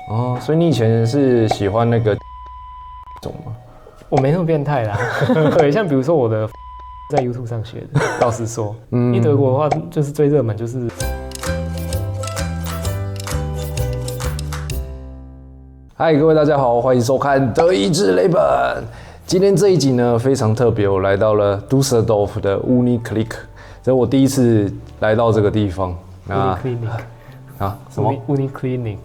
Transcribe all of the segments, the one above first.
哦，所以你以前是喜欢那个种吗？我没那么变态啦。对，像比如说我的在 YouTube 上学的，老实说，因为德国的话就是最热门就是。嗨，各位大家好，欢迎收看德意志雷本。今天这一集呢非常特别，我来到了 Düsseldorf 的 Uniklinik， 这是我第一次来到这个地方。Uniklinik 啊？什么 ？Uniklinik。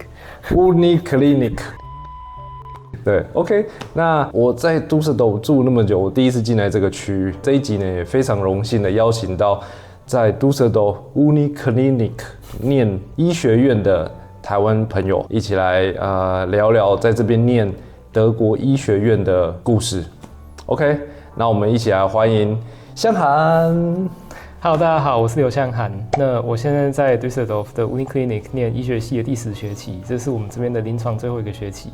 对 ，OK。那我在 Düsseldorf 住那么久，我第一次进来这个区域。这一集呢也非常荣幸的邀请到在 Düsseldorf Uniklinik 念医学院的台湾朋友一起来聊聊在这边念德国医学院的故事。OK， 那我们一起来欢迎向涵。Hello， 大家好，我是刘向涵。那我现在在 Düsseldorf 的 Uniklinik 念医学系的第10学期，这是我们这边的临床最后一个学期。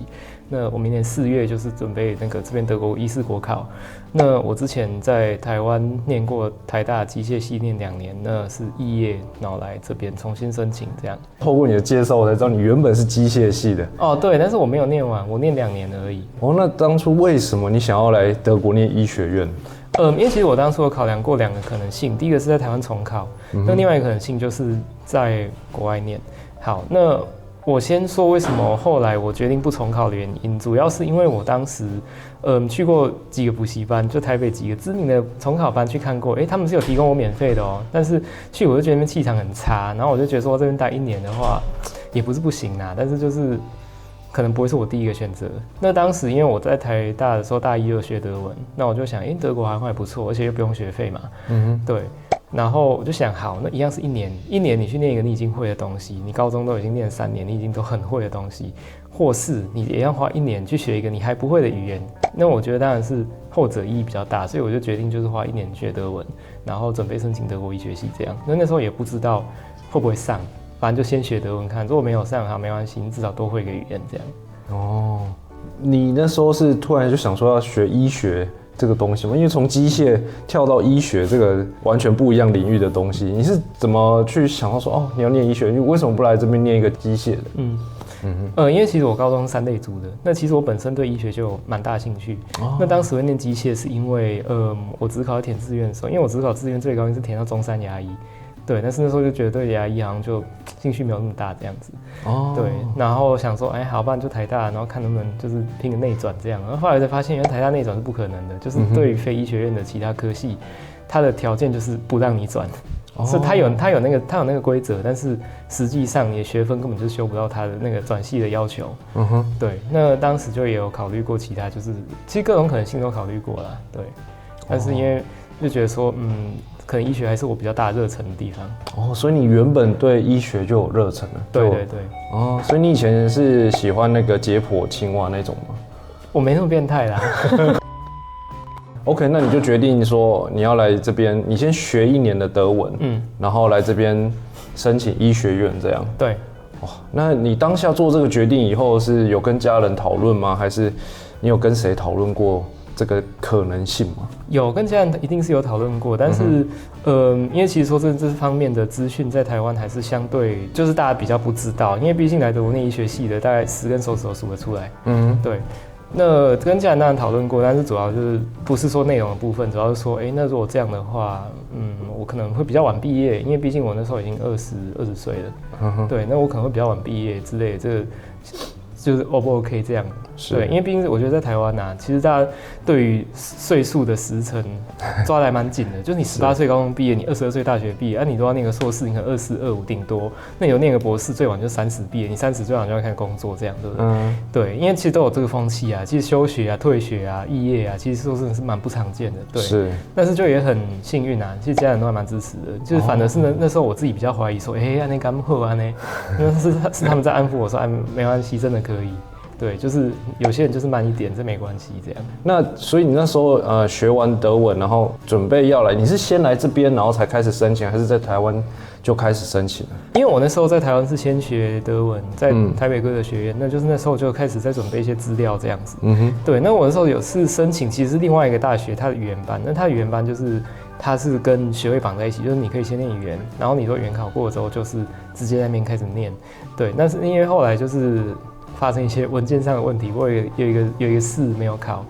那我明年4月就是准备这边德国医师国考。那我之前在台湾念过台大机械系念2年，那是肄业，然后来这边重新申请这样。透过你的介绍，我才知道你原本是机械系的。哦，对，但是我没有念完，我念2年而已。哦，那当初为什么你想要来德国念医学院？因为其实我当初有考量过2个可能性，第一个是在台湾重考，那另外一个可能性就是在国外念。好，那我先说为什么后来我决定不重考的原因，主要是因为我当时去过几个补习班，就台北几个知名的重考班去看过，他们是有提供我免费的哦，但是去我就觉得那边气场很差，然后我就觉得说这边待1年的话也不是不行啦，但是就是可能不会是我第一个选择。那当时因为我在台大的时候，大1、2学德文，那我就想，德国还不错，而且又不用学费嘛，对。然后我就想，好，那一样是1年，1年你去念一个你已经会的东西，你高中都已经念3年，你已经都很会的东西，或是你也要花1年去学一个你还不会的语言，那我觉得当然是后者意义比较大，所以我就决定就是花1年学德文，然后准备申请德国医学系这样。那时候也不知道会不会上。反正就先学德文看，如果没有上好没关系，你至少多会一个语言这样。哦，你那时候是突然就想说要学医学这个东西吗？因为从机械跳到医学这个完全不一样领域的东西，你是怎么去想到说你要念医学？你为什么不来这边念一个机械的？因为其实我高中是3类组的，那其实我本身对医学就有蛮大兴趣。那当时会念机械是因为我只考要填志愿的时候，因为我只考志愿最高是填到中山牙医。对，但是那时候就觉得对牙医好像就兴趣没有那么大这样子。对，然后想说，好，不然就台大，然后看能不能就是拼个内转这样。然后后来才发现，原来台大内转是不可能的，就是对于非医学院的其他科系，它的条件就是不让你转，是它有那个规则，但是实际上你的学分根本就修不到它的那个转系的要求。对，那当时就也有考虑过其他，就是其实各种可能性都考虑过啦。对，但是因为就觉得说，可能医学还是我比较大热忱的地方。所以你原本对医学就有热忱了。对。所以你以前是喜欢那个解剖青蛙那种吗？我没那么变态啦。OK， 那你就决定说你要来这边，你先学1年的德文，然后来这边申请医学院这样。对。那你当下做这个决定以后，是有跟家人讨论吗？还是你有跟谁讨论过这个可能性吗？有跟家人一定是有讨论过，但是，因为其实说这方面的资讯在台湾还是相对就是大家比较不知道，因为毕竟来德国念医学系的大概10根手指头数得出来。对。那跟家人当然讨论过，但是主要就是不是说内容的部分，主要是说，那如果这样的话，我可能会比较晚毕业，因为毕竟我那时候已经20岁了。对，那我可能会比较晚毕业之类的，这个就是 O 不 OK 这样。对，因为毕竟我觉得在台湾其实大家对于岁数的时程抓得还蛮紧的，就是你18岁高中毕业，你22岁大学毕业，你都要念个硕士，你可能24、25顶多，那你有念个博士，最晚就30毕业，你30最晚就要开始工作，这样对不对？对，因为其实都有这个风气啊，其实休学啊、退学啊、肄业啊，其实说真的是蛮不常见的。对，是。但是就也很幸运啊，其实家人都还蛮支持的，就是反而是那时候我自己比较怀疑说，那干好啊呢，那是他们在安抚我说，没关系，真的可以。对，就是有些人就是慢一点，这没关系这样。那所以你那时候学完德文，然后准备要来，你是先来这边，然后才开始申请，还是在台湾就开始申请了？因为我那时候在台湾是先学德文，在台北歌德学院，那就是那时候就开始在准备一些资料这样子。对，那我那时候有是申请，其实是另外一个大学它的语言班，那它的语言班就是它是跟学位绑在一起，就是你可以先念语言，然后你都语言考过之后，就是直接在那边开始念。对，但是因为后来就是发生一些文件上的问题，我有一个试没有考，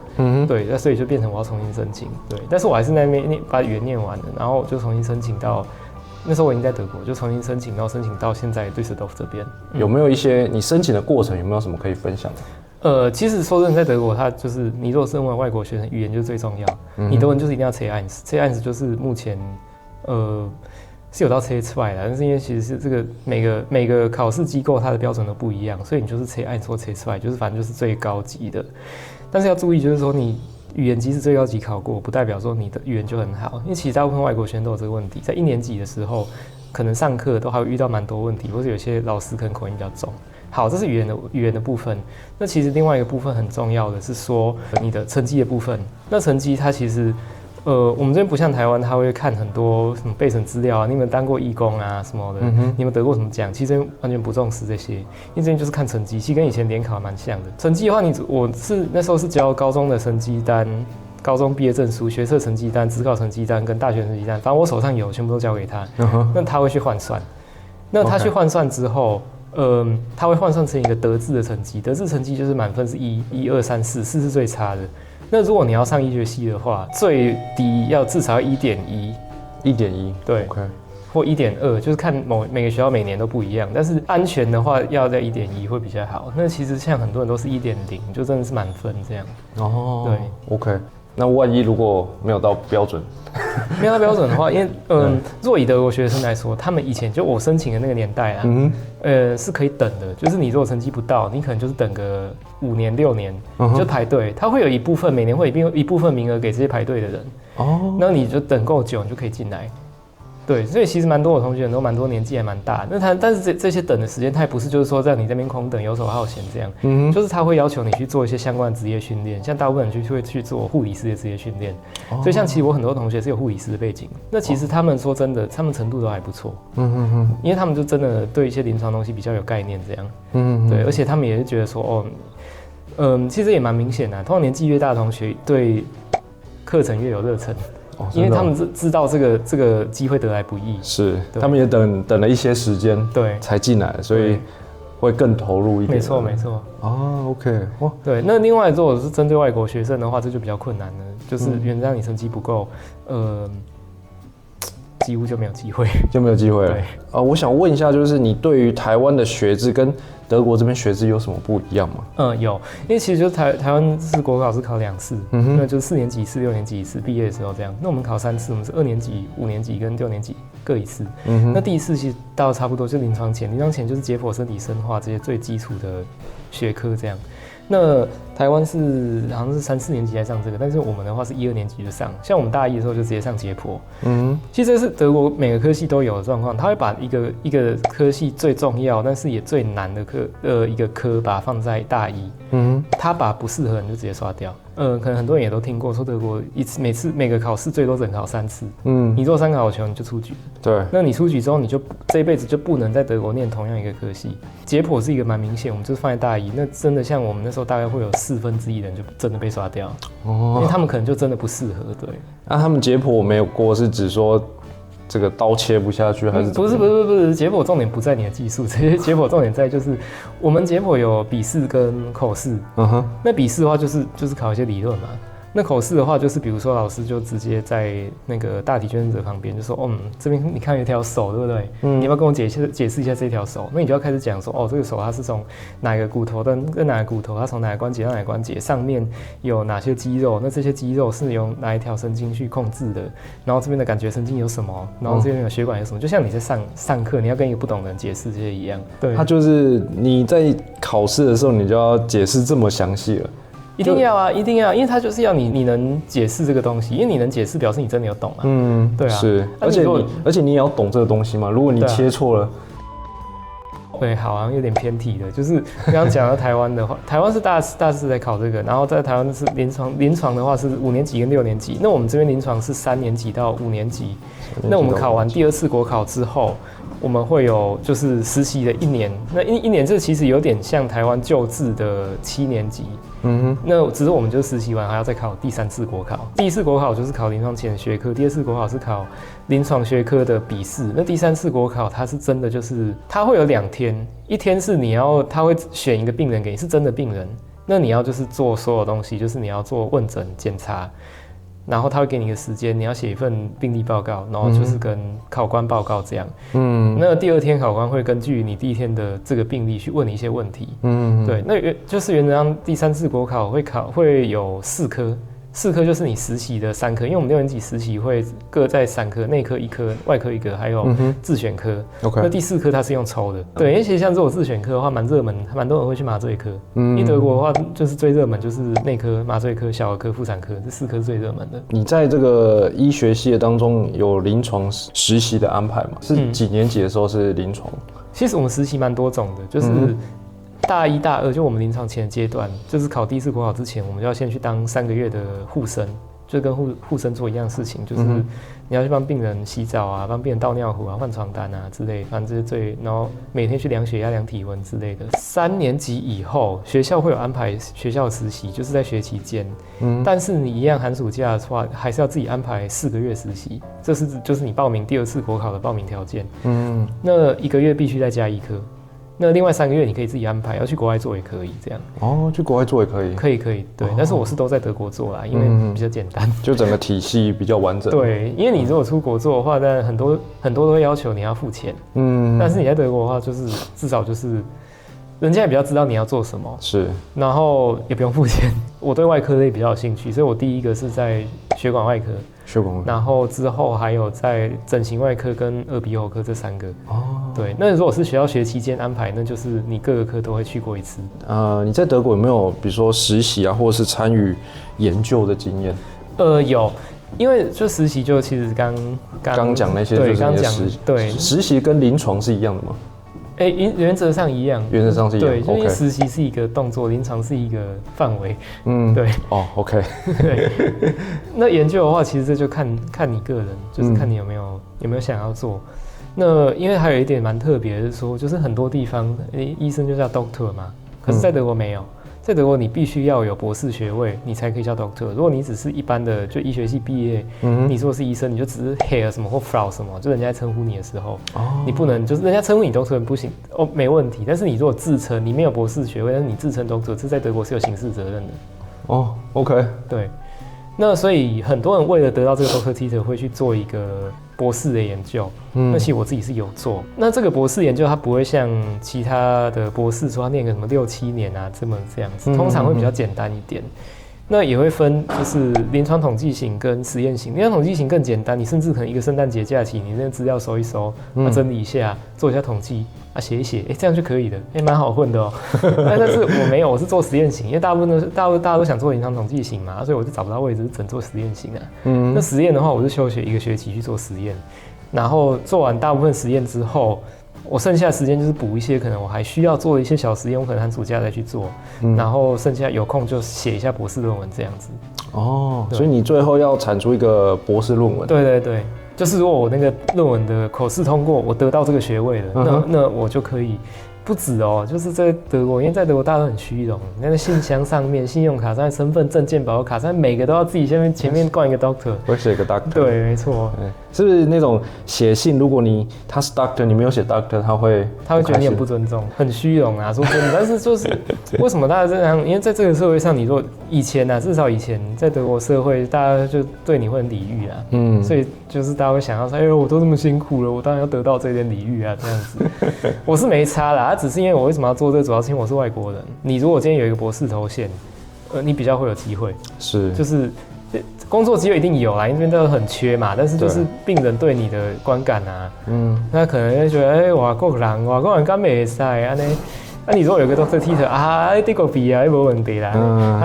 对，那所以就变成我要重新申请，对，但是我还是那边把语言念完了，然后就重新申请到。那时候我已经在德国，就重新申请，然后申请到现在杜塞尔多夫这边。有没有一些你申请的过程？有没有什么可以分享的？其实说真的，在德国，它就是你如果身为外国学生，语言就是最重要。你德文就是一定要 C1，C1 就是目前是有到 C2 的，但是因为其实是这个每个考试机构它的标准都不一样，所以你就是 C1 或 C2，就是反正就是最高级的。但是要注意，就是说你语言即使最高级考过，不代表说你的语言就很好，因为其实大部分外国学生都有这个问题，在1年级的时候，可能上课都还会遇到蛮多问题，或者有些老师可能口音比较重。好，这是语言的部分。那其实另外一个部分很重要的是说你的成绩的部分。那成绩它其实，我们这边不像台湾，他会看很多什么备审资料啊，你有没有当过义工啊什么的，你有没有得过什么奖？其实完全不重视这些，因为这边就是看成绩，其实跟以前联考蛮像的。成绩的话，我是那时候是交高中的成绩单、高中毕业证书、学测成绩单、指考成绩单跟大学成绩单，反正我手上有，全部都交给他。那他会去换算，那他去换算之后。他会换算成一个德智的成绩，德智成绩就是满分是1、1、2、3、4，4是最差的。那如果你要上医学系的话，最低要至少要1.1，1.1，对， okay. 或1.2，就是看每个学校每年都不一样。但是安全的话要在1.1会比较好。那其实像很多人都是1.0，就真的是满分这样。哦，对 ，OK。那万一如果没有到标准，没有到标准的话，因为若以德国学生来说，他们以前就我申请的那个年代啊，是可以等的。就是你如果成绩不到，你可能就是等个5年6年就排队，他会有一部分每年会有一部分名额给这些排队的人。哦，那你就等够久，你就可以进来。对，所以其实蛮多我同学都蛮多年纪还蛮大的，但是这些等的时间，他也不是就是说让你这边空等游手好闲这样，就是他会要求你去做一些相关的职业训练，像大部分人会去做护理师的职业训练，所以像其实我很多同学是有护理师的背景，那其实他们说真的，他们程度都还不错，因为他们就真的对一些临床东西比较有概念这样，对，而且他们也是觉得说其实也蛮明显的，通常年纪越大的同学对课程越有热忱。因为他们知道这个机会得来不易，是他们也等了一些时间，对，才进来，所以会更投入一点。没错。哦 ，OK， 哇，对。那另外，如果是针对外国学生的话，这就比较困难了，就是原来你成绩不够，几乎就没有机会，了。对，我想问一下，就是你对于台湾的学制跟德国这边学制有什么不一样吗？有，因为其实就是台湾是国考是考2次，那就是4年级1次、6年级1次，毕业的时候这样。那我们考3次，我们是2年级、5年级跟6年级各1次。那第1次其实到差不多就临床前就是解剖、生理、生化这些最基础的学科这样。那台湾是好像是3、4年级才上这个，但是我们的话是1、2年级就上，像我们大一的时候就直接上解剖。其实这是德国每个科系都有的状况，他会把一个科系最重要但是也最难的一个科把它放在大一，他把不适合的人就直接刷掉。可能很多人也都听过说德国每个考试最多只能考3次，你做3考球你就出局了。对，那你出局之后，你就这一辈子就不能在德国念同样一个科系。解剖是一个蛮明显，我们就是放在大一，那真的像我们那时候大概会有1/4的人就真的被刷掉，因为他们可能就真的不适合。对，那他们解剖没有过是指说这个刀切不下去还是？不是，解剖重点不在你的技术，这些解剖重点在就是我们解剖有笔试跟口试，那笔试的话就是考一些理论嘛。那口试的话，就是比如说老师就直接在那个大体捐赠者旁边就说，这边你看有一条手，对不对？你要不要跟我解释一下这条手？那你就要开始讲说，这个手它是从哪个骨头跟哪个骨头，它从哪个关节到哪个关节，上面有哪些肌肉？那这些肌肉是由哪一条神经去控制的？然后这边的感觉神经有什么？然后这边有血管有什么？就像你在上课，你要跟一个不懂的人解释这些一样。对，它就是你在考试的时候，你就要解释这么详细了。一定要，因为他就是要你能解释这个东西，因为你能解释，表示你真的有懂啊。对啊，是，而且你也要懂这个东西嘛。如果你切错了，对，好像有点偏题的。就是刚刚讲到台湾的话，台湾是大四在考这个，然后在台湾是临床的话是5年级跟6年级，那我们这边临床是3年级到5年级。那我们考完第2次国考之后，我们会有就是实习的1年，那一年这其实有点像台湾旧制的7年级。那只是我们就实习完还要再考第3次国考，第1次国考就是考临床前学科，第2次国考是考临床学科的笔试，那第3次国考它是真的就是它会有2天，一天是他会选一个病人给你，是真的病人，那你要就是做所有东西，就是你要做问诊检查。然后他会给你一个时间，你要写一份病历报告，然后就是跟考官报告这样。那第2天考官会根据你第1天的这个病历去问你一些问题。对，那就是原则上第3次国考会有4科。4科就是你实习的3科，因为我们6年级实习会各在3科，内科1科，外科1个，还有自选科。那第4科它是用抽的。对，因为其实像这种自选科的话，蛮热门，蛮多人会去麻醉科。因为德国的话，就是最热门就是内科、麻醉科、小儿科、妇产科，这4科是最热门的。你在这个医学系的当中有临床实习的安排吗？是几年级的时候是临床？其实我们实习蛮多种的，就是大1、大2，就我们临床前的阶段，就是考第1次国考之前，我们就要先去当3个月的护生，就跟护生做一样的事情，就是你要去帮病人洗澡啊，帮病人倒尿壶啊，换床单啊之类，反正这些然后每天去量血压、量体温之类的。3年级以后，学校会有安排学校实习，就是在学期间，但是你一样寒暑假的话，还是要自己安排4个月实习，这是就是你报名第2次国考的报名条件。那1个月必须再加1科。那另外3个月你可以自己安排，要去国外做也可以，这样。哦，去国外做也可以。可以，对。但是我是都在德国做啦，因为比较简单，就整个体系比较完整。对，因为你如果出国做的话，但很多都会要求你要付钱。但是你在德国的话，就是至少就是人家也比较知道你要做什么，是，然后也不用付钱。我对外科类比较有兴趣，所以我第1个是在血管外科。然后之后还有在整形外科跟耳鼻喉科这3个。对，那如果是学校学期间安排，那就是你各个科都会去过1次。你在德国有没有比如说实习啊，或者是参与研究的经验？有，因为就实习就其实刚讲那些，对，刚讲对，实习跟临床是一样的吗？原则上一样，原则上是一样。对，因为实习是一个动作，临床是一个范围。对。OK。对。那研究的话，其实这就看你个人，就是看你有没有想要做。那因为还有一点蛮特别的是说，就是很多地方医生就叫 doctor 嘛，可是在德国没有。在德国，你必须要有博士学位，你才可以叫 doctor。如果你只是一般的就医学系毕业，你说是医生，你就只是 Herr 什么或 Frau 什么，就人家称呼你的时候，你不能就是人家称呼你 doctor 不行没问题。但是你如果自称你没有博士学位，但是你自称 doctor， 这在德国是有刑事责任的。OK， 对。那所以很多人为了得到这个 doctor title 会去做一个博士的研究。那其实我自己是有做。那这个博士研究它不会像其他的博士说他念个什么6、7年啊这样子，通常会比较简单一点。那也会分就是临床统计型跟实验型。临床统计型更简单，你甚至可能一个圣诞节假期，你那个资料收一收，整理一下，做一下统计写一写，这样就可以了，蛮好混的哦。但是我没有，我是做实验型，因为大家都想做临床统计型嘛，所以我就找不到位置，只能做实验型啊。那实验的话，我是休学1个学期去做实验，然后做完大部分实验之后，我剩下的时间就是补一些可能我还需要做的一些小实验，我可能寒暑假再去做，然后剩下有空就写一下博士论文这样子。所以你最后要产出一个博士论文？对，就是如果我那个论文的口试通过，我得到这个学位了，那我就可以。不止哦，就是在德国，因为在德国大家都很虚荣，那个信箱上面、信用卡上面、身份证件保卡上面，每个都要自己前面冠一个 doctor， 我写一个 doctor， 对，没错，是不是那种写信，如果他是 doctor， 你没有写 doctor， 他会觉得你很不尊重，很虚荣啊，说真的。但是就是为什么大家这样？因为在这个社会上，你如果以前啊，至少以前在德国社会，大家就对你会很礼遇啊，所以就是大家会想要说，我都这么辛苦了，我当然要得到这点礼遇啊，这样子。我是没差啦。只是因为我为什么要做这个，主要是因为我是外国人。你如果今天有一个博士头衔，你比较会有机会。是，就是工作机会一定有啦，因为那边都很缺嘛。但是就是病人对你的观感啊，那可能会觉得，外国人敢袂使安尼。你如果有个 doctor title 这个比啊，没问题啦，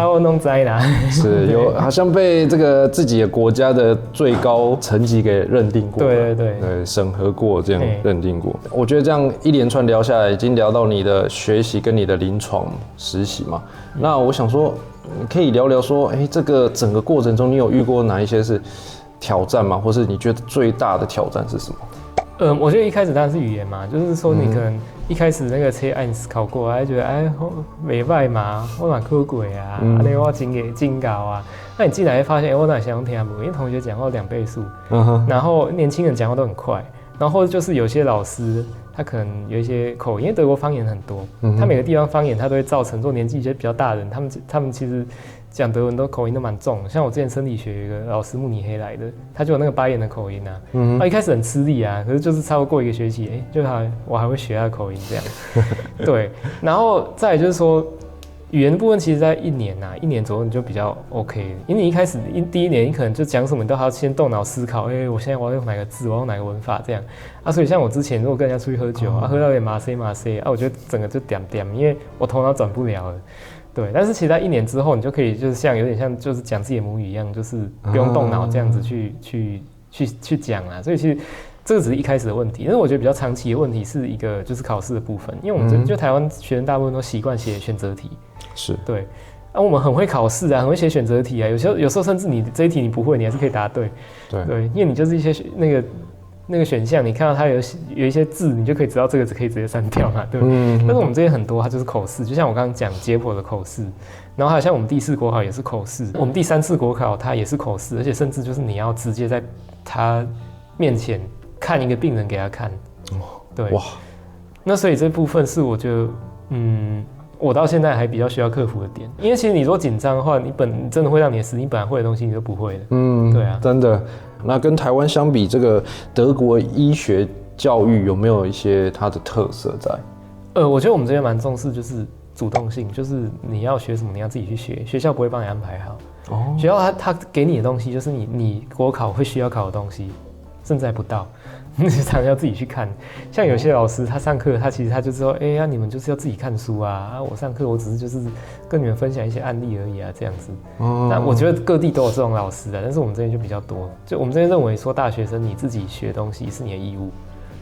我弄栽啦。是有好像被这个自己的国家的最高层级给认定过，对，审核过这样认定过。我觉得这样一连串聊下来，已经聊到你的学习跟你的临床实习嘛。那我想说，可以聊聊说，这个整个过程中你有遇过哪一些是挑战吗？或是你觉得最大的挑战是什么？我觉得一开始当然是语言嘛，就是说你可能一开始那个测1考过，还觉得没歹嘛，我蛮科鬼啊，我真高啊。那你进来会发现，我哪想听不？因为同学讲话2倍速，然后年轻人讲话都很快，然后就是有些老师他可能有一些口音，因为德国方言很多，他每个地方方言他都会造成，做年纪一些比较大的人，他们其实讲德文都口音都蛮重的。像我之前生理学有一个老师慕尼黑来的，他就有那个巴彦的口音啊，他一开始很吃力啊，可是就是超过1个学期，我还会学他的口音这样，对，然后再来就是说。语言的部分，其实在1年左右你就比较 OK 了，因为你一开始第一年你可能就讲什么，你都还要先动脑思考，我现在我要用哪个字，我要用哪个文法这样啊。所以像我之前如果跟人家出去喝酒喝到有点麻塞啊，我觉得整个就点，因为我头脑转不了了。对，但是其实在1年之后，你就可以就是有点像就是讲自己的母语一样，就是不用动脑这样子去讲啦。所以其实。这个只是一开始的问题，但是我觉得比较长期的问题是一个就是考试的部分，因为我们就台湾学生大部分都习惯写选择题，是对，我们很会考试啊，很会写选择题啊，有时候甚至你这一题你不会，你还是可以答对，对，因为你就是一些那个选项，你看到它有一些字，你就可以知道这个可以直接删掉嘛，对。但是我们这些很多它就是口试，就像我刚刚讲解剖的口试，然后还有像我们第4国考也是口试，我们第3次国考它也是口试，而且甚至就是你要直接在他面前。看一个病人给他看，对，哇，那所以这部分是我觉得，我到现在还比较需要克服的点，因为其实你如果紧张的话，你真的会让你的你本来会的东西你都不会了，对啊，真的。那跟台湾相比，这个德国医学教育有没有一些它的特色在？我觉得我们这边蛮重视就是主动性，就是你要学什么你要自己去学，学校不会帮你安排好，学校他给你的东西就是你国考会需要考的东西。甚至还不到，你常常要自己去看。像有些老师，他上课，他其实他就说，你们就是要自己看书啊，我上课我只是就是跟你们分享一些案例而已啊，这样子。那我觉得各地都有这种老师的，但是我们这边就比较多。就我们这边认为说，大学生你自己学东西是你的义务，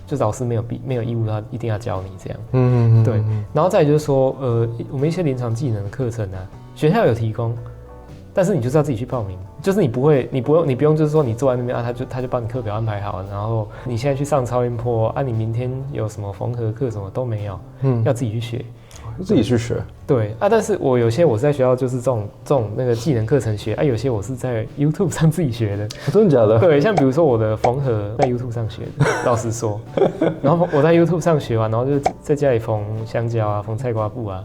就是老师没有义务他一定要教你这样。对。然后再来就是说，我们一些临床技能的课程啊，学校有提供。但是你就是要自己去报名，就是你不用就是说你坐在那边啊，他就帮你课表安排好，然后你现在去上超音波啊，你明天有什么缝合课什么都没有，要自己去学，自己去学。对啊，但是有些我是在学校就是这种那个技能课程学啊，有些我是在 YouTube 上自己学的。真的假的？对，像比如说我的缝合在 YouTube 上学的，老实说，然后我在 YouTube 上学完，然后就在家里缝香蕉啊，缝菜瓜布啊，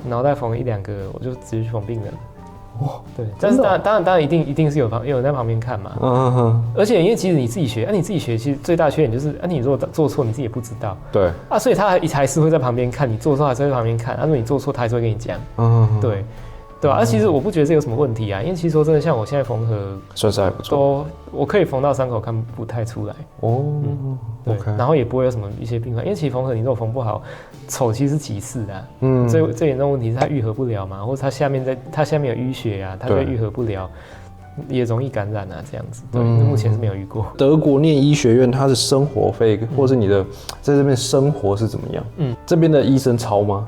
然后再缝1-2个，我就直接去缝病人。对，但是当然一定是有人在旁边看嘛。而且因为其实你自己学，你自己学其实最大缺点就是，你如果做错你自己也不知道。对。所以他还是会在旁边看，你做错还是会在旁边看。如果你做错，他还是会跟你讲。对。对吧？其实我不觉得这有什么问题啊，因为其实说真的，像我现在缝合算是还不错，我可以缝到伤口看不太出来。对，然后也不会有什么一些病患，因为其实缝合你如果缝不好，丑其实是其次的。最严重的问题是它愈合不了嘛，或者它下面有淤血啊，它就愈合不了。也容易感染啊，这样子。对，目前是没有遇过。德国念医学院，它的生活费或是你的在这边生活是怎么样？这边的医生超吗？